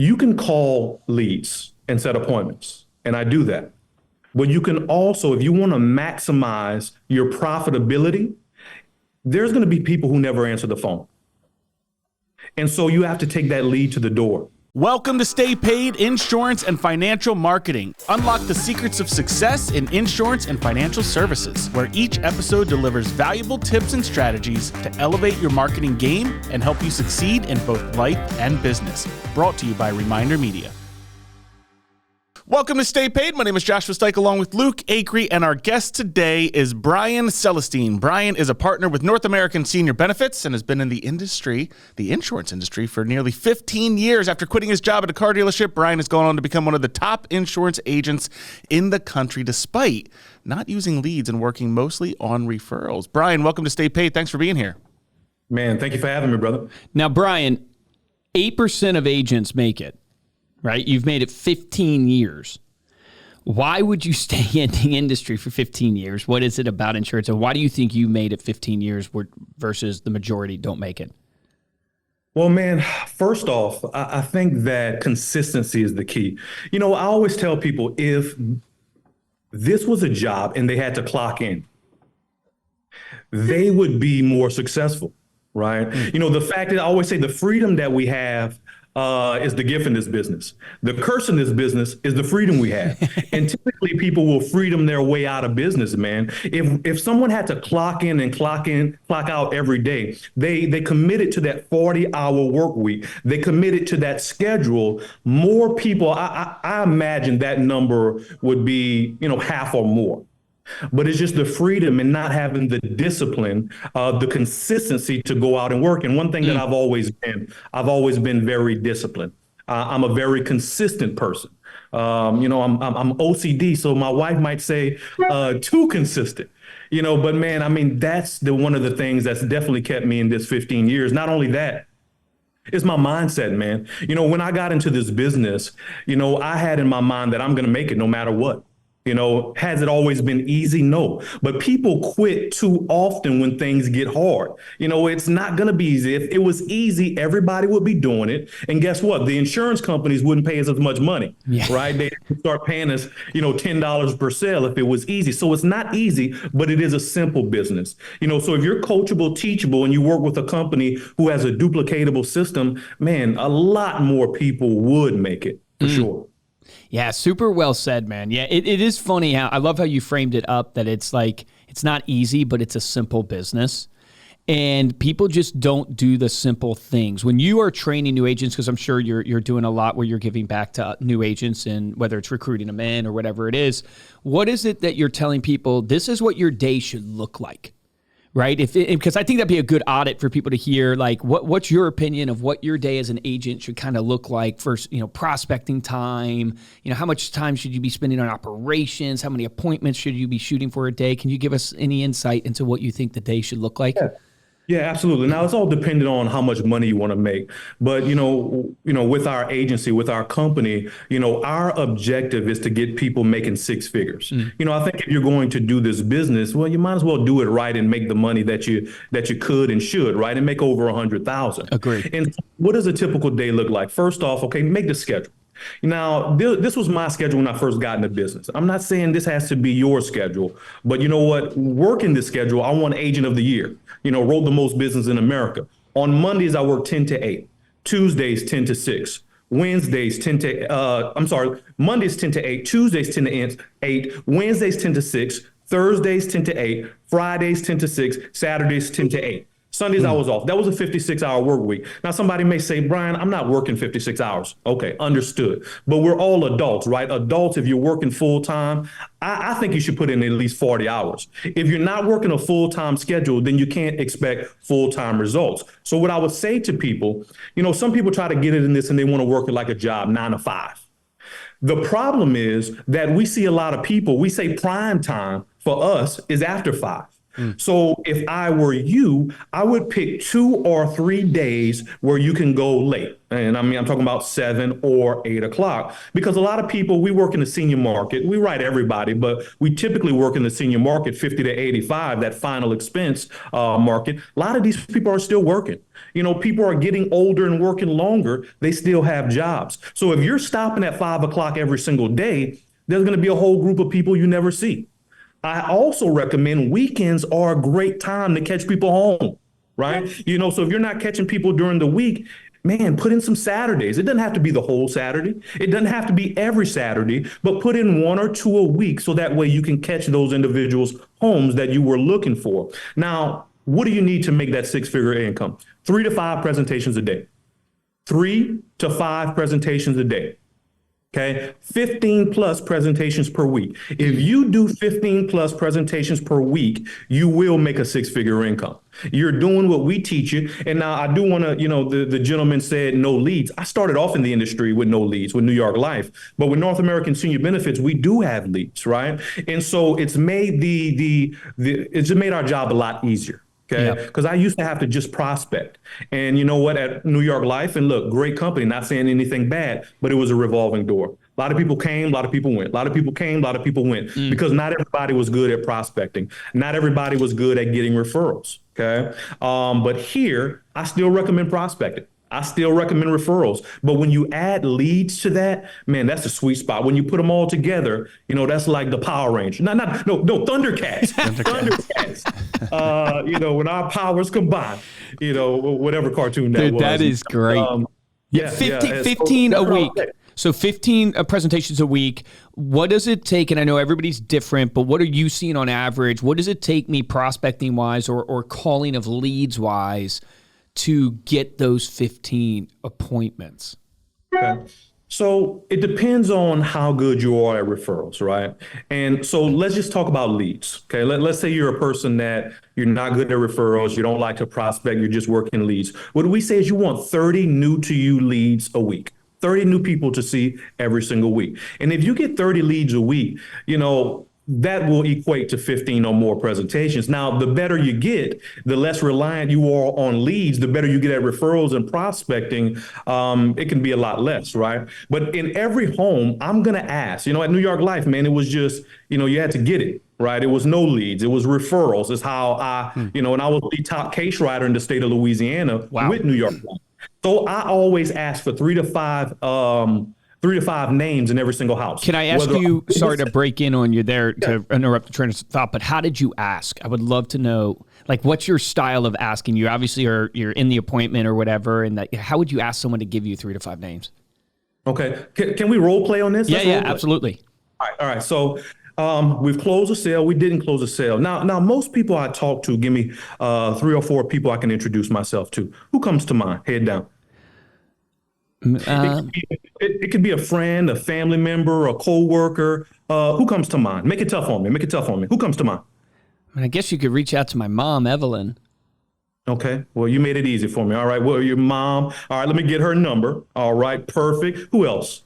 You can call leads and set appointments, and I do that. But you can also, if you want to maximize your profitability, there's going to be people who never answer the phone. And so you have to take that lead to the door. Welcome to Stay Paid Insurance and Financial Marketing. Unlock the secrets of success in insurance and financial services, where each episode delivers valuable tips and strategies to elevate your marketing game and help you succeed in both life and business. Brought to you by Reminder Media. Welcome to Stay Paid. My name is Joshua Stike along with Luke Acree, and our guest today is Brian Celestine. Brian is a partner with North American Senior Benefits and has been in the industry, the insurance industry, for nearly 15 years. After quitting his job at a car dealership, Brian has gone on to become one of the top insurance agents in the country, despite not using leads and working mostly on referrals. Brian, welcome to Stay Paid. Thanks for being here. Man, thank you for having me, brother. Now, Brian, 8% of agents make it. Right? You've made it 15 years. Why would you stay in the industry for 15 years? What is it about insurance? And why do you think you made it 15 years versus the majority don't make it? Well, man, first off, I think that consistency is the key. You know, I always tell people if this was a job and they had to clock in, they would be more successful, right? You know, the fact that I always say the freedom that we have is the gift in this business. The curse in this business is the freedom we have. And typically people will freedom their way out of business, man. If someone had to clock in, clock out every day, they committed to that 40-hour work week. They committed to that schedule. More people, I imagine that number would be, half or more. But it's just the freedom and not having the discipline, the consistency to go out and work. And one thing that I've always been very disciplined. I'm a very consistent person. I'm OCD, so my wife might say too consistent. But man, I mean, that's one of the things that's definitely kept me in this 15 years. Not only that, it's my mindset, man. When I got into this business, I had in my mind that I'm going to make it no matter what. Has it always been easy? No. But people quit too often when things get hard. It's not going to be easy. If it was easy, everybody would be doing it. And guess what? The insurance companies wouldn't pay us as much money, right? They'd start paying us, $10 per sale if it was easy. So it's not easy, but it is a simple business. So if you're coachable, teachable, and you work with a company who has a duplicatable system, man, a lot more people would make it for sure. Yeah, super well said, man. Yeah, it is funny how I love how you framed it up that it's like it's not easy, but it's a simple business. And people just don't do the simple things. When you are training new agents, because I'm sure you're doing a lot where you're giving back to new agents and whether it's recruiting them in or whatever it is, what is it that you're telling people this is what your day should look like? Right? Because I think that'd be a good audit for people to hear, like, what's your opinion of what your day as an agent should kind of look like for, prospecting time? How much time should you be spending on operations? How many appointments should you be shooting for a day? Can you give us any insight into what you think the day should look like? Yeah, absolutely. Now, it's all dependent on how much money you want to make. But, with our agency, with our company, our objective is to get people making six figures. I think if you're going to do this business, well, you might as well do it right and make the money that you could and should, right? And make over 100,000. Agreed. And what does a typical day look like? First off, okay, make the schedule. Now, this was my schedule when I first got into business. I'm not saying this has to be your schedule, but you know what? Working this schedule, I won Agent of the Year, wrote the most business in America. On Mondays, I work 10 to 8, Tuesdays, 10 to 6, Mondays 10 to 8, Tuesdays 10 to 8, Wednesdays 10 to 6, Thursdays 10 to 8, Fridays 10 to 6, Saturdays 10 to 8. Sundays I was off. That was a 56-hour work week. Now, somebody may say, Brian, I'm not working 56 hours. Okay, understood. But we're all adults, right? Adults, if you're working full time, I think you should put in at least 40 hours. If you're not working a full-time schedule, then you can't expect full-time results. So what I would say to people, some people try to get it in this and they want to work it like a job, 9 to 5. The problem is that we see a lot of people, we say prime time for us is after 5. So if I were you, I would pick 2 or 3 days where you can go late. And I mean, I'm talking about 7 or 8 o'clock, because a lot of people, we work in the senior market. We write everybody, but we typically work in the senior market, 50 to 85, that final expense market. A lot of these people are still working. People are getting older and working longer. They still have jobs. So if you're stopping at 5 o'clock every single day, there's going to be a whole group of people you never see. I also recommend weekends are a great time to catch people home, right? So if you're not catching people during the week, man, put in some Saturdays. It doesn't have to be the whole Saturday. It doesn't have to be every Saturday, but put in 1 or 2 a week so that way you can catch those individuals' homes that you were looking for. Now, what do you need to make that 6-figure income? 3 to 5 presentations a day. 3 to 5 presentations a day. Okay, 15 plus presentations per week. If you do 15 plus presentations per week, you will make a 6-figure income. You're doing what we teach you. And now I do want to, the gentleman said no leads. I started off in the industry with no leads with New York Life, but with North American Senior Benefits, we do have leads, right? And so it's made it's made our job a lot easier. Okay, because I used to have to just prospect. And you know what, at New York Life, and look, great company, not saying anything bad, but it was a revolving door. A lot of people came, a lot of people went. A lot of people came, a lot of people went, because not everybody was good at prospecting. Not everybody was good at getting referrals. Okay, but here, I still recommend prospecting. I still recommend referrals. But when you add leads to that, man, that's the sweet spot. When you put them all together, that's like the Power Rangers. No, Thundercats. Thundercats. When our powers combine, whatever cartoon that was. That is great. 15 a week. So 15 presentations a week. What does it take? And I know everybody's different, but what are you seeing on average? What does it take me prospecting wise or calling of leads wise to get those 15 appointments? Okay. So it depends on how good you are at referrals, right? And so let's just talk about leads. Okay. Let's say you're a person that you're not good at referrals. You don't like to prospect. You're just working leads. What we say is you want 30 new to you leads a week. 30 new people to see every single week. And if you get 30 leads a week, that will equate to 15 or more presentations. Now, the better you get, the less reliant you are on leads, the better you get at referrals and prospecting. It can be a lot less, right? But in every home, I'm going to ask, at New York Life, man, it was just, you had to get it. Right. It was no leads. It was referrals. Is how and I was the top case writer in the state of Louisiana with New York Life. So I always ask for 3 to 5 names in every single house. Can I ask you, sorry to break in on you there to interrupt the train of thought, but how did you ask? I would love to know, what's your style of asking? You obviously you're in the appointment or whatever, and how would you ask someone to give you 3 to 5 names? Okay. Can we role play on this? Yeah, absolutely. All right. So we've closed a sale. We didn't close a sale. Now, most people I talk to, give me 3 or 4 people I can introduce myself to. Who comes to mind? Head down. It could be a friend, a family member, a coworker. Who comes to mind? Make it tough on me. Who comes to mind? I guess you could reach out to my mom, Evelyn. Okay. Well, you made it easy for me. All right. Well, your mom. All right. Let me get her number. All right. Perfect. Who else?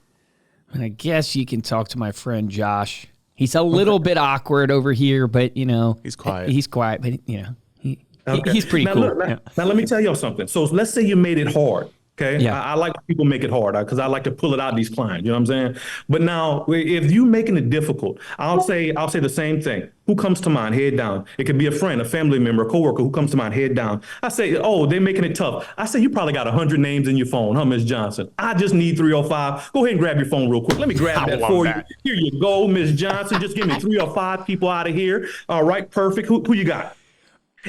I guess you can talk to my friend Josh. He's a little bit awkward over here, but he's quiet. He's quiet, but he's pretty cool. Now, let me tell y'all something. So let's say you made it hard. Okay. Yeah. I like when people make it hard because I like to pull it out of these clients. You know what I'm saying? But now if you making it difficult, I'll say the same thing. Who comes to mind? Head down. It could be a friend, a family member, a coworker. Who comes to mind? Head down. I say, oh, they're making it tough. I say, you probably got 100 names in your phone, huh, Ms. Johnson? I just need 3 or 5. Go ahead and grab your phone real quick. Let me grab that for you. Here you go, Ms. Johnson. Just give me 3 or 5 people out of here. All right, perfect. Who you got?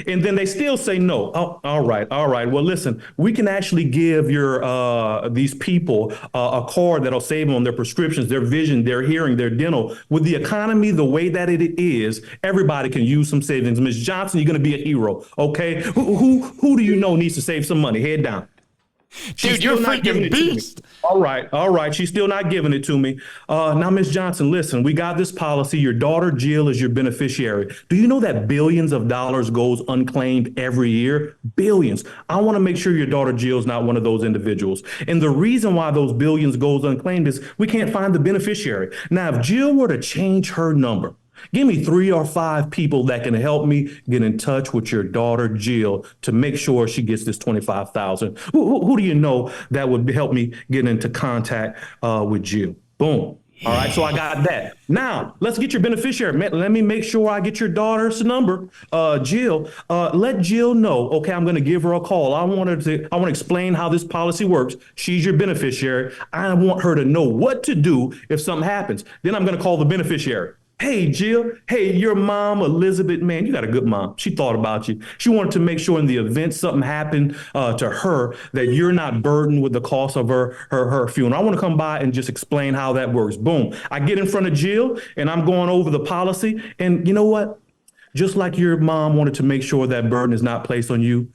And then they still say no. Oh, all right. Well, listen, we can actually give these people a card that'll save them on their prescriptions, their vision, their hearing, their dental. With the economy the way that it is, everybody can use some savings. Ms. Johnson, you're going to be a hero. Okay. Who do you know needs to save some money? Head down. Dude, you're a freaking beast. All right. She's still not giving it to me. Now, Ms. Johnson, listen, we got this policy. Your daughter, Jill, is your beneficiary. Do you know that billions of dollars goes unclaimed every year? Billions. I want to make sure your daughter, Jill, is not one of those individuals. And the reason why those billions goes unclaimed is we can't find the beneficiary. Now, if Jill were to change her number, Give me 3 or 5 people that can help me get in touch with your daughter, Jill, to make sure she gets this 25,000. Who do you know that would help me get into contact with Jill? Boom. All right, so I got that. Now, let's get your beneficiary. Let me make sure I get your daughter's number, Jill. Let Jill know, okay, I'm going to give her a call. I want to explain how this policy works. She's your beneficiary. I want her to know what to do if something happens. Then I'm going to call the beneficiary. Hey, Jill. Hey, your mom, Elizabeth, man, you got a good mom. She thought about you. She wanted to make sure in the event something happened to her that you're not burdened with the cost of her funeral. I want to come by and just explain how that works. Boom. I get in front of Jill and I'm going over the policy. And you know what? Just like your mom wanted to make sure that burden is not placed on you,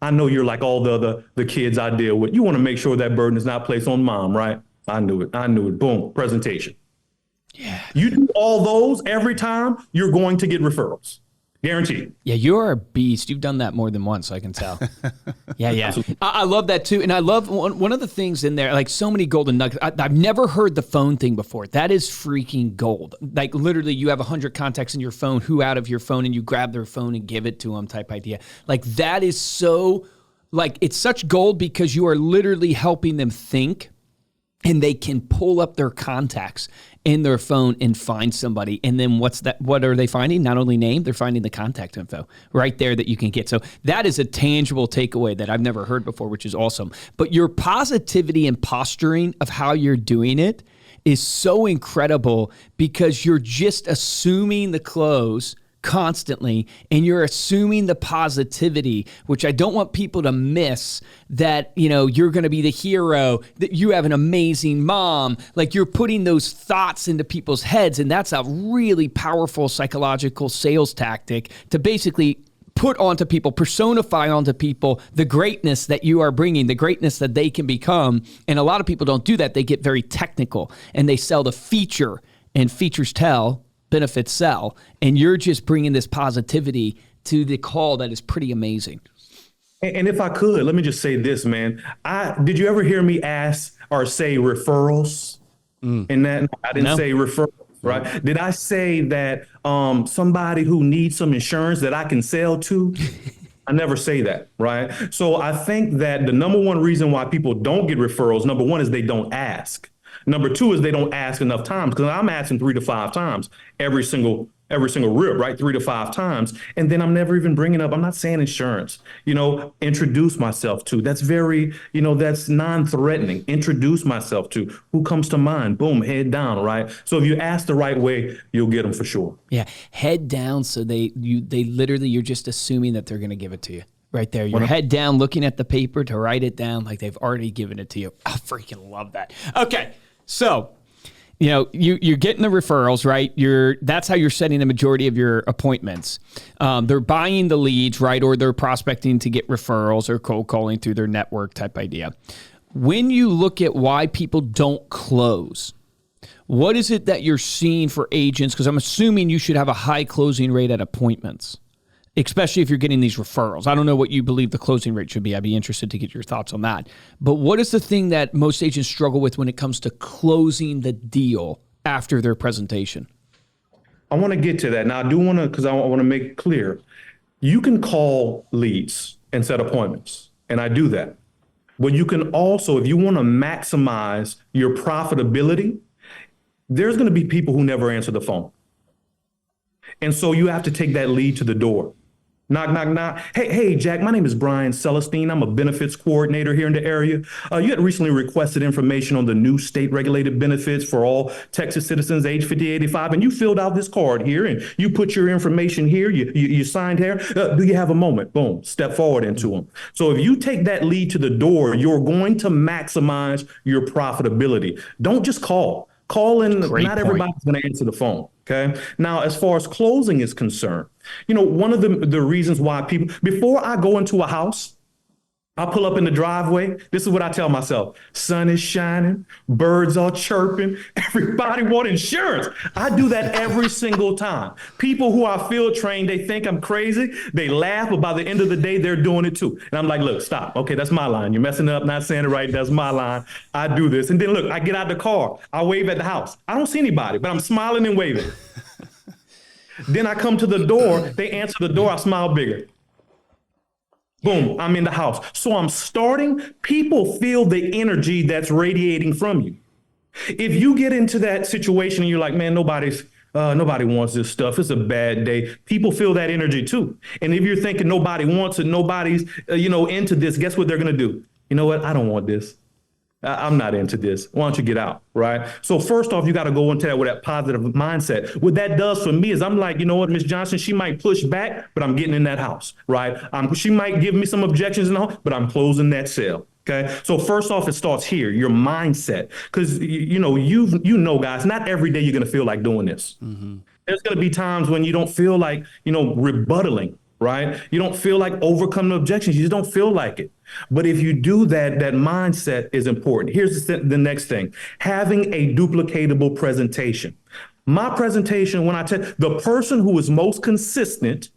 I know you're like all the kids I deal with. You want to make sure that burden is not placed on mom, right? I knew it. Boom. Presentation. Yeah. You do all those every time, you're going to get referrals. Guaranteed. Yeah, you're a beast. You've done that more than once, I can tell. Yeah. I love that too. And I love one of the things in there, like so many golden nuggets. I've never heard the phone thing before. That is freaking gold. Like literally you have 100 contacts in your phone, who out of your phone, and you grab their phone and give it to them type idea. Like that is so, like it's such gold because you are literally helping them think. And they can pull up their contacts in their phone and find somebody. And then what are they finding? Not only name, they're finding the contact info right there that you can get. So that is a tangible takeaway that I've never heard before, which is awesome. But your positivity and posturing of how you're doing it is so incredible because you're just assuming the close constantly, and you're assuming the positivity, which I don't want people to miss, that, you know, you're going to be the hero, that you have an amazing mom. Like you're putting those thoughts into people's heads, and that's a really powerful psychological sales tactic to basically put onto people, personify onto people the greatness that you are bringing, the greatness that they can become. And a lot of people don't do that. They get very technical and they sell the feature, and features tell, benefits sell, and you're just bringing this positivity to the call that is pretty amazing. And if I could, let me just say this, man. Did you ever hear me ask or say referrals? And that I didn't say referrals, right? Did I say that somebody who needs some insurance that I can sell to? I never say that, right? So I think that the number one reason why people don't get referrals, number one, is they don't ask. Number two is they don't ask enough times, because I'm asking 3 to 5 times every single rip, right? 3 to 5 times. And then I'm never even bringing up, I'm not saying insurance, introduce myself to. That's very, that's non-threatening. Introduce myself to. Who comes to mind? Boom, head down, right? So if you ask the right way, you'll get them for sure. Yeah, head down. So they literally, you're just assuming that they're going to give it to you. Right there, your head down, looking at the paper to write it down like they've already given it to you. I freaking love that. Okay, so you're getting the referrals, right? That's how you're setting the majority of your appointments. They're buying the leads, right, or they're prospecting to get referrals or cold calling through their network type idea. When you look at why people don't close, what is it that you're seeing for agents? Because I'm assuming you should have a high closing rate at appointments, especially if you're getting these referrals. I don't know what you believe the closing rate should be. I'd be interested to get your thoughts on that. But what is the thing that most agents struggle with when it comes to closing the deal after their presentation? I want to get to that. Now, I do want to, because I want to make it clear, you can call leads and set appointments, and I do that. But you can also, if you want to maximize your profitability, there's going to be people who never answer the phone. And so you have to take that lead to the door. Knock, knock, knock. Hey, Jack, my name is Brian Celestine. I'm a benefits coordinator here in the area. You had recently requested information on the new state regulated benefits for all Texas citizens age 50, 85, and you filled out this card here and you put your information here. You signed here. Do you have a moment? Boom, step forward into them. So if you take that lead to the door, you're going to maximize your profitability. Don't just call. Calling, not everybody's going to answer the phone. Okay. Now, as far as closing is concerned, one of the reasons why people, before I go into a house, I pull up in the driveway. This is what I tell myself. Sun is shining, birds are chirping, everybody want insurance. I do that every single time. People who are field trained, they think I'm crazy. They laugh, but by the end of the day, they're doing it too. And I'm like, look, stop. Okay, that's my line. You're messing up, not saying it right. That's my line. I do this. And then look, I get out the car. I wave at the house. I don't see anybody, but I'm smiling and waving. Then I come to the door, they answer the door, I smile bigger. Boom, I'm in the house. So I'm starting, people feel the energy that's radiating from you. If you get into that situation and you're like, man, nobody wants this stuff. It's a bad day. People feel that energy too. And if you're thinking nobody wants it, nobody's, into this, guess what they're going to do? You know what? I don't want this. I'm not into this. Why don't you get out? Right. So first off, you got to go into that with that positive mindset. What that does for me is I'm like, you know what, Miss Johnson, she might push back, but I'm getting in that house. Right. She might give me some objections in the home, but I'm closing that sale. Okay. So first off, it starts here, your mindset, because, guys, not every day you're going to feel like doing this. Mm-hmm. There's going to be times when you don't feel like, rebuttaling. Right? You don't feel like overcoming objections. You just don't feel like it. But if you do that, that mindset is important. Here's the next thing. Having a duplicatable presentation. My presentation, when I tell the person who is most consistent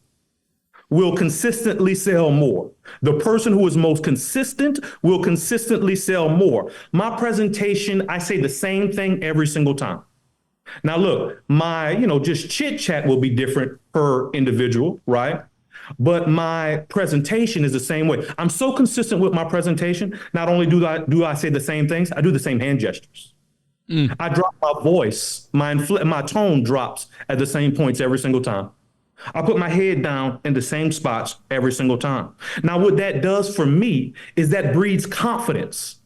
will consistently sell more. The person who is most consistent will consistently sell more. My presentation, I say the same thing every single time. Now, look, my, just chit chat will be different per individual, right? But my presentation is the same way. I'm so consistent with my presentation. Not only do I say the same things, I do the same hand gestures. I drop my voice. My tone drops at the same points every single time. I put my head down in the same spots every single time. Now, what that does for me is that breeds confidence.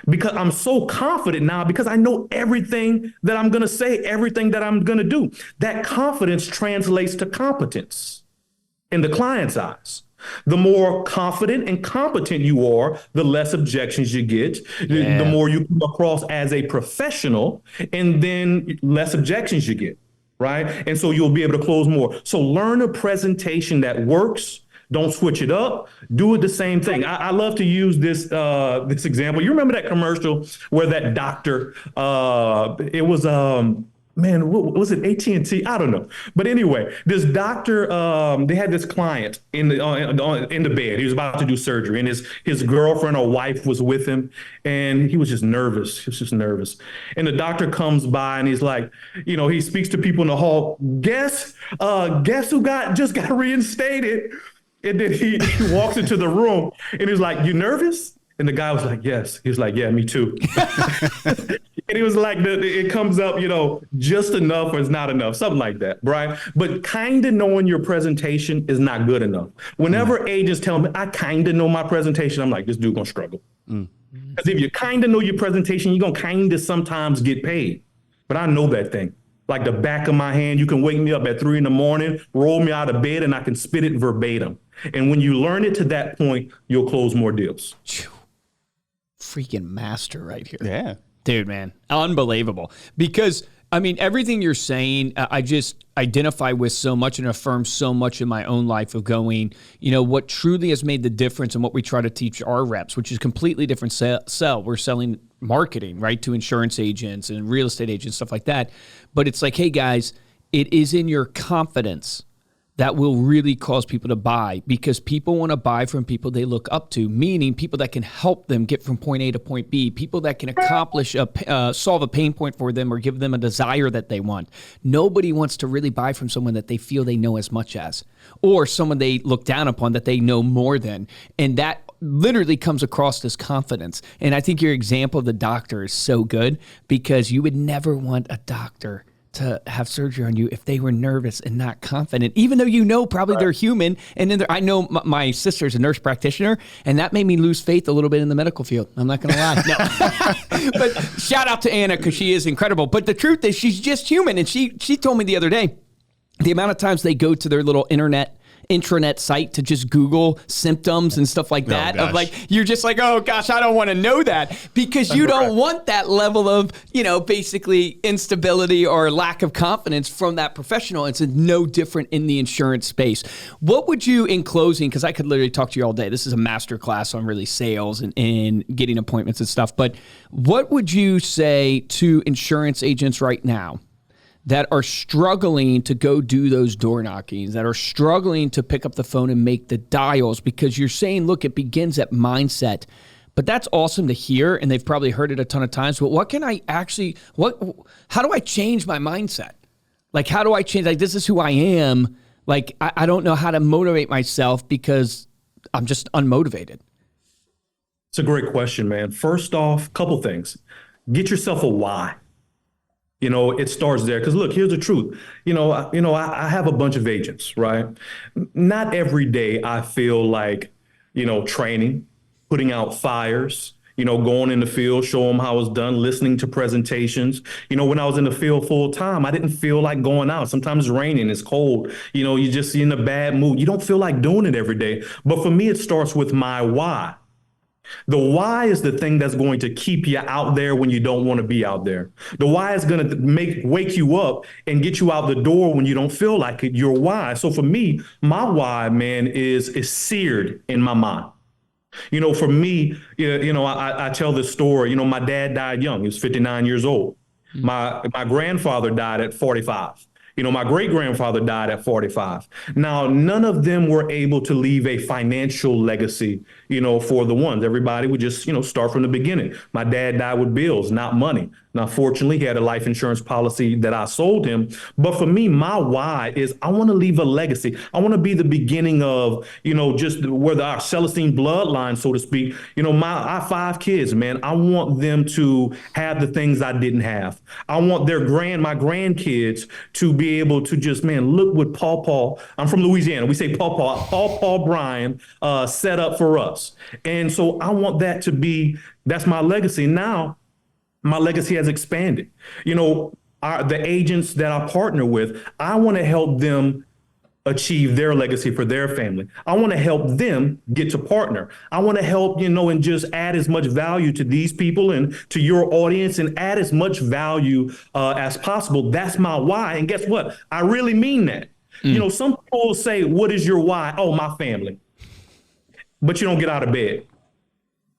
Because I'm so confident now because I know everything that I'm going to say, everything that I'm going to do. That confidence translates to competence. In the client's eyes, the more confident and competent you are, the less objections you get, the more you come across as a professional, and then less objections you get, right? And so you'll be able to close more. So learn a presentation that works. Don't switch it up. Do it the same thing. I love to use this example. You remember that commercial where that doctor, it was what was it, AT&T? I don't know. But anyway, this doctor, they had this client in the bed. He was about to do surgery, and his girlfriend or wife was with him, and he was just nervous. He was just nervous. And the doctor comes by, and he's like, he speaks to people in the hall. Guess who just got reinstated? And then he walks into the room, and he's like, you nervous? And the guy was like, yes. He was like, yeah, me too. And he was like, it comes up, just enough or it's not enough, something like that, right? But kind of knowing your presentation is not good enough. Whenever agents tell me, I kind of know my presentation, I'm like, this dude gonna struggle. Because if you kind of know your presentation, you're gonna kind of sometimes get paid. But I know that thing. Like the back of my hand, you can wake me up at 3 a.m, roll me out of bed, and I can spit it verbatim. And when you learn it to that point, you'll close more deals. Freaking master right here. Yeah. Dude, man, unbelievable. Because, everything you're saying, I just identify with so much and affirm so much in my own life of going, what truly has made the difference and what we try to teach our reps, which is completely different sell. We're selling marketing, right, to insurance agents and real estate agents, stuff like that. But it's like, hey, guys, it is in your confidence that will really cause people to buy, because people want to buy from people they look up to, meaning people that can help them get from point A to point B, people that can accomplish, solve a pain point for them or give them a desire that they want. Nobody wants to really buy from someone that they feel they know as much as, or someone they look down upon that they know more than. And that literally comes across as confidence. And I think your example of the doctor is so good, because you would never want a doctor to have surgery on you if they were nervous and not confident, even though probably they're human. And then I know my sister's a nurse practitioner, and that made me lose faith a little bit in the medical field. I'm not going to lie. No. But shout out to Anna, because she is incredible. But the truth is, she's just human. And she told me the other day, the amount of times they go to their little intranet site to just Google symptoms and stuff like that. Of like, you're just like, oh gosh, I don't want to know that, because you don't want that level of, basically instability or lack of confidence from that professional. It's no different in the insurance space. What would you, in closing, because I could literally talk to you all day. This is a master class on really sales and getting appointments and stuff. But what would you say to insurance agents right now that are struggling to go do those door knockings, that are struggling to pick up the phone and make the dials? Because you're saying, look, it begins at mindset. But that's awesome to hear, and they've probably heard it a ton of times. But how do I change my mindset? Like, how do I change? Like, this is who I am. Like, I don't know how to motivate myself because I'm just unmotivated. It's a great question, man. First off, couple things. Get yourself a why. It starts there. Because look, here's the truth. I have a bunch of agents, right? Not every day I feel like, training, putting out fires, going in the field, show them how it's done, listening to presentations. When I was in the field full time, I didn't feel like going out. Sometimes it's raining, it's cold, you're just in a bad mood. You don't feel like doing it every day. But for me, it starts with my why. The why is the thing that's going to keep you out there when you don't want to be out there. The why is going to wake you up and get you out the door when you don't feel like it. Your why. So for me, my why, man, is seared in my mind. For me, I tell this story. My dad died young. He was 59 years old. My grandfather died at 45. My great grandfather died at 45. Now, none of them were able to leave a financial legacy, for the ones. Everybody would just, start from the beginning. My dad died with bills, not money. Now, fortunately, he had a life insurance policy that I sold him. But for me, my why is I want to leave a legacy. I want to be the beginning of, just where our Celestine bloodline, so to speak. I have 5 kids, man. I want them to have the things I didn't have. I want my grandkids to be able to just, man, look what Paul, I'm from Louisiana. We say Paul Brian set up for us. And so I want that's my legacy. Now, my legacy has expanded. The agents that I partner with, I want to help them achieve their legacy for their family. I want to help them get to partner. I want to help, and just add as much value to these people and to your audience and add as much value as possible. That's my why. And guess what? I really mean that. Some people say, what is your why? Oh, my family. But you don't get out of bed.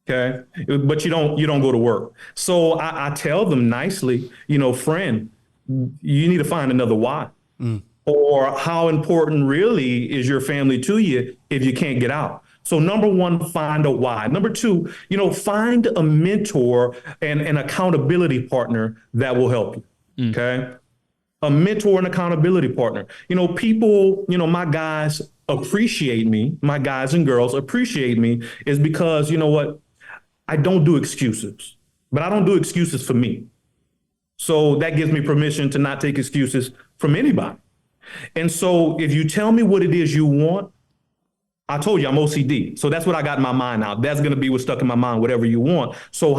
Okay. But you don't go to work. So I tell them nicely, friend, you need to find another why. Or how important really is your family to you if you can't get out? So number one, find a why. Number two, find a mentor and an accountability partner that will help you. Okay. A mentor and accountability partner. People, my guys appreciate me. My guys and girls appreciate me is because, what? I don't do excuses, but I don't do excuses for me. So that gives me permission to not take excuses from anybody. And so if you tell me what it is you want, I told you I'm OCD. So that's what I got in my mind now. That's going to be what's stuck in my mind, whatever you want. So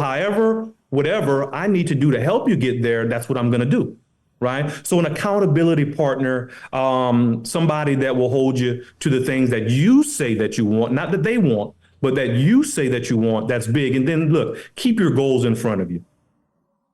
whatever I need to do to help you get there, that's what I'm going to do. Right. So an accountability partner, somebody that will hold you to the things that you say that you want, not that they want, but that you say that you want, that's big. And then look, keep your goals in front of you.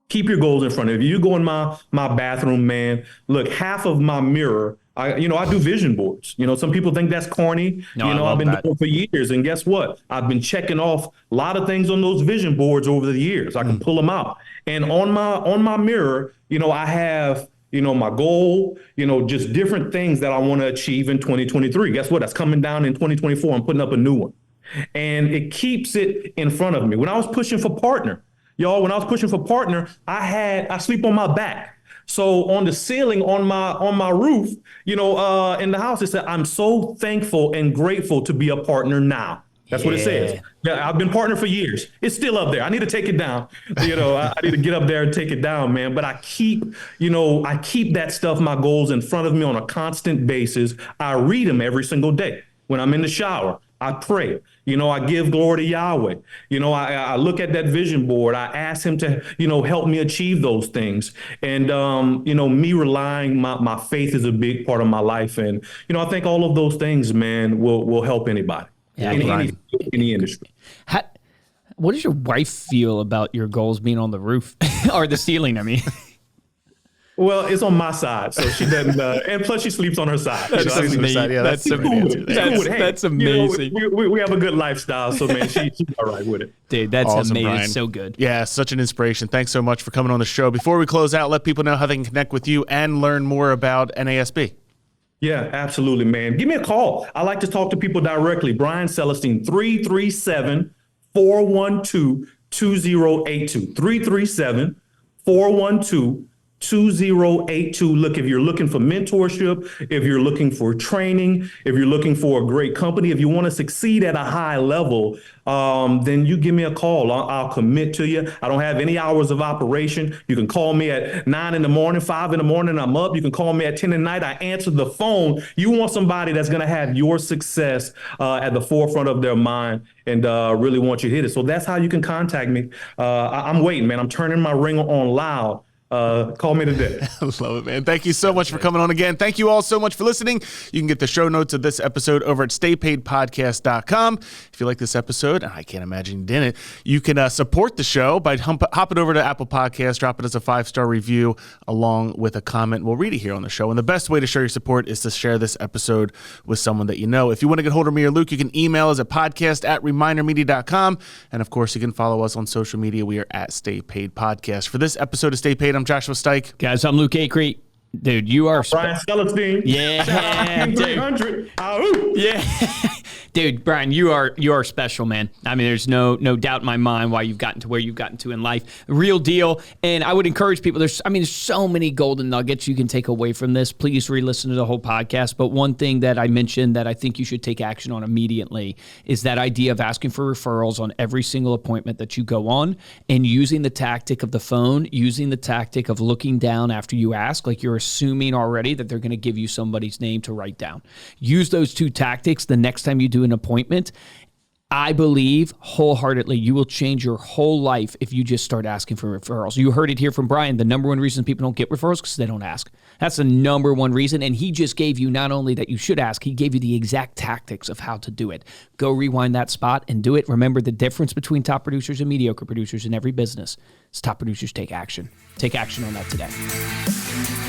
Keep your goals in front of you. You go in my bathroom, man. Look, half of my mirror, I do vision boards. Some people think that's corny. No, I've been doing it for years. And guess what? I've been checking off a lot of things on those vision boards over the years. I can pull them out. And on my mirror, I have, my goal, just different things that I want to achieve in 2023. Guess what? That's coming down in 2024. I'm putting up a new one. And it keeps it in front of me. When I was pushing for partner, I sleep on my back. So on the ceiling on my roof, in the house, it said, I'm so thankful and grateful to be a partner now. That's what it says. Yeah, I've been partner for years. It's still up there. I need to take it down. I need to get up there and take it down, man. But I keep that stuff, my goals in front of me on a constant basis. I read them every single day. When I'm in the shower, I pray. I give glory to Yahweh. I look at that vision board. I ask him to, help me achieve those things. And, me relying, my faith is a big part of my life. And, I think all of those things, man, will help anybody in any industry. What does your wife feel about your goals being on the roof or the ceiling? I mean. Well, it's on my side, so she doesn't, and plus she sleeps on her side. That's amazing. Yeah, that's amazing. We have a good lifestyle, so man, she's all right with it. Dude, that's awesome, amazing. Brian. So good. Yeah, such an inspiration. Thanks so much for coming on the show. Before we close out, let people know how they can connect with you and learn more about NASB. Yeah, absolutely, man. Give me a call. I like to talk to people directly. Brian Celestine, 337-412-2082. 337-412-2082. 2082. Look, if you're looking for mentorship, if you're looking for training, if you're looking for a great company, if you want to succeed at a high level, then you give me a call. I'll commit to you. I don't have any hours of operation. You can call me at 9 in the morning, 5 in the morning, I'm up. You can call me at 10 at night. I answer the phone. You want somebody that's going to have your success at the forefront of their mind and really want you to hit it. So that's how you can contact me. I'm waiting, man. I'm turning my ring on loud. Call me today. I love it, man. Thank you so much for coming on again. Thank you all so much for listening. You can get the show notes of this episode over at staypaidpodcast.com. If you like this episode, and I can't imagine you didn't, you can support the show by hopping over to Apple Podcasts, drop it as a 5-star review along with a comment. We'll read it here on the show. And the best way to show your support is to share this episode with someone that you know. If you want to get hold of me or Luke, you can email us at podcast@remindermedia.com. And of course, you can follow us on social media. We are at Stay Paid Podcast. For this episode of Stay Paid, I'm Joshua Stike. Guys, I'm Luke Acree. Dude, you are Brian Celestine. Yeah, dude. 300. Yeah. Dude, Brian, you are special, man. I mean, there's no doubt in my mind why you've gotten to where you've gotten to in life. Real deal. And I would encourage people, there's so many golden nuggets you can take away from this. Please re-listen to the whole podcast. But one thing that I mentioned that I think you should take action on immediately is that idea of asking for referrals on every single appointment that you go on and using the tactic of the phone, using the tactic of looking down after you ask, like you're assuming already that they're going to give you somebody's name to write down. Use those two tactics the next time you do an appointment. I believe wholeheartedly you will change your whole life if you just start asking for referrals. You heard it here from Brian. The number one reason people don't get referrals is because they don't ask. That's the number one reason. And he just gave you not only that you should ask, he gave you the exact tactics of how to do it. Go rewind that spot and do it. Remember, the difference between top producers and mediocre producers in every business is top producers take action. Take action on that today.